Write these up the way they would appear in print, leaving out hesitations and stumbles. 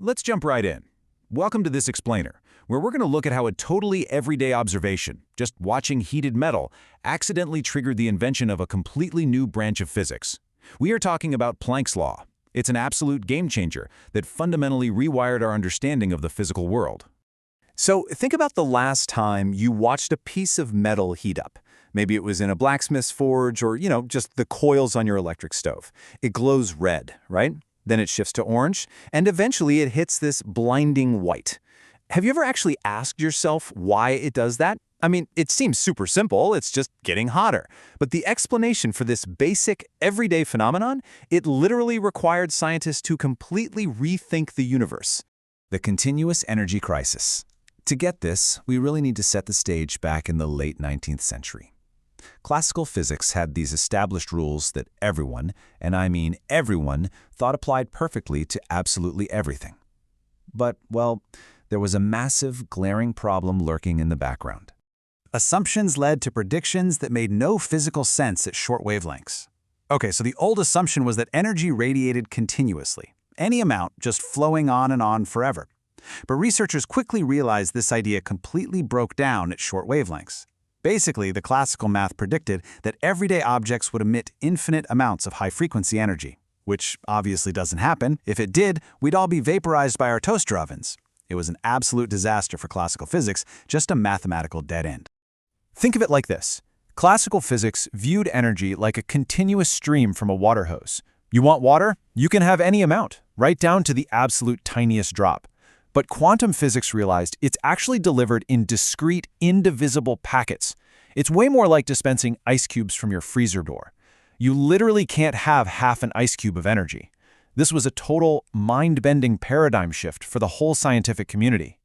let's jump right in. Welcome to this explainer, where we're going to look at how a totally everyday observation, just watching heated metal, accidentally triggered the invention of a completely new branch of physics. We are talking about Planck's law. It's an absolute game changer that fundamentally rewired our understanding of the physical world. So think about the last time you watched a piece of metal heat up. Maybe it was in a blacksmith's forge or, just the coils on your electric stove. It glows red, right? Then it shifts to orange, and eventually it hits this blinding white. Have you ever actually asked yourself why it does that? I mean, it seems super simple, it's just getting hotter. But the explanation for this basic, everyday phenomenon, it literally required scientists to completely rethink the universe. The continuous energy crisis. To get this, we really need to set the stage back in the late 19th century. Classical physics had these established rules that everyone, and I mean everyone, thought applied perfectly to absolutely everything. But, well, there was a massive, glaring problem lurking in the background. Assumptions led to predictions that made no physical sense at short wavelengths. Okay, so the old assumption was that energy radiated continuously, any amount just flowing on and on forever. But researchers quickly realized this idea completely broke down at short wavelengths. Basically, the classical math predicted that everyday objects would emit infinite amounts of high-frequency energy, which obviously doesn't happen. If it did, we'd all be vaporized by our toaster ovens. It was an absolute disaster for classical physics, just a mathematical dead end. Think of it like this. Classical physics viewed energy like a continuous stream from a water hose. You want water? You can have any amount, right down to the absolute tiniest drop. But quantum physics realized it's actually delivered in discrete, indivisible packets. It's way more like dispensing ice cubes from your freezer door. You literally can't have half an ice cube of energy. This was a total, mind-bending paradigm shift for the whole scientific community.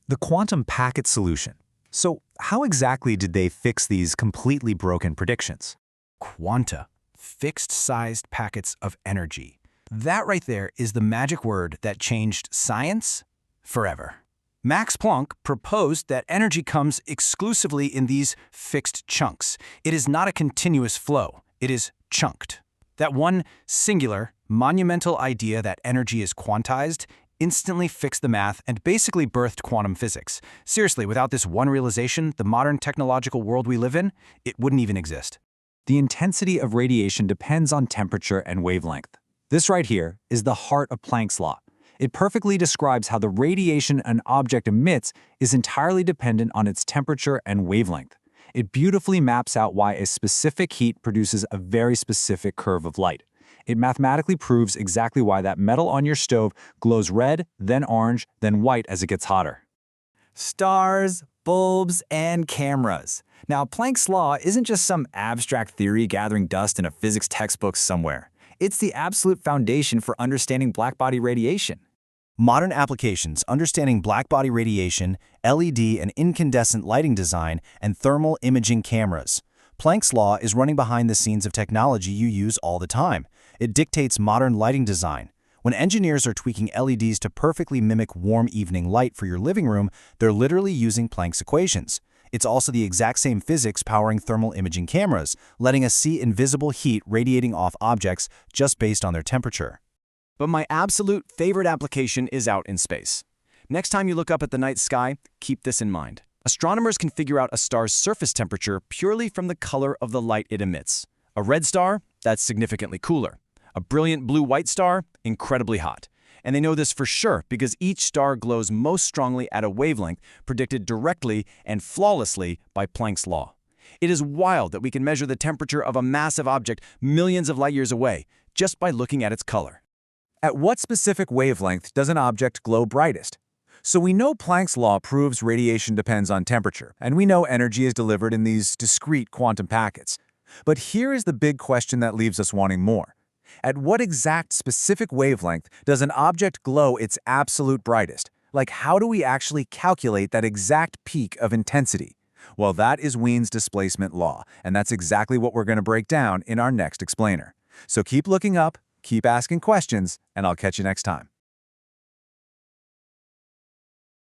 The quantum packet solution. So how exactly did they fix these completely broken predictions? Quanta, fixed-sized packets of energy. That right there is the magic word that changed science forever. Max Planck proposed that energy comes exclusively in these fixed chunks. It is not a continuous flow. It is chunked. That one singular, monumental idea that energy is quantized instantly fixed the math and basically birthed quantum physics. Seriously, without this one realization, the modern technological world we live in, it wouldn't even exist. The intensity of radiation depends on temperature and wavelength. This right here is the heart of Planck's law. It perfectly describes how the radiation an object emits is entirely dependent on its temperature and wavelength. It beautifully maps out why a specific heat produces a very specific curve of light. It mathematically proves exactly why that metal on your stove glows red, then orange, then white as it gets hotter. Stars, bulbs, and cameras. Now, Planck's law isn't just some abstract theory gathering dust in a physics textbook somewhere. It's the absolute foundation for understanding blackbody radiation. Modern applications understanding blackbody radiation, LED and incandescent lighting design, and thermal imaging cameras. Planck's law is running behind the scenes of technology you use all the time. It dictates modern lighting design. When engineers are tweaking LEDs to perfectly mimic warm evening light for your living room, they're literally using Planck's equations. It's also the exact same physics powering thermal imaging cameras, letting us see invisible heat radiating off objects just based on their temperature. But my absolute favorite application is out in space. Next time you look up at the night sky, keep this in mind. Astronomers can figure out a star's surface temperature purely from the color of the light it emits. A red star, that's significantly cooler. A brilliant blue-white star, incredibly hot. And they know this for sure because each star glows most strongly at a wavelength predicted directly and flawlessly by Planck's law. It is wild that we can measure the temperature of a massive object millions of light years away just by looking at its color. At what specific wavelength does an object glow brightest? So we know Planck's law proves radiation depends on temperature, and we know energy is delivered in these discrete quantum packets. But here is the big question that leaves us wanting more. At what exact specific wavelength does an object glow its absolute brightest? Like, how do we actually calculate that exact peak of intensity? Well, that is Wien's displacement law, and that's exactly what we're going to break down in our next explainer. So keep looking up, keep asking questions, and I'll catch you next time.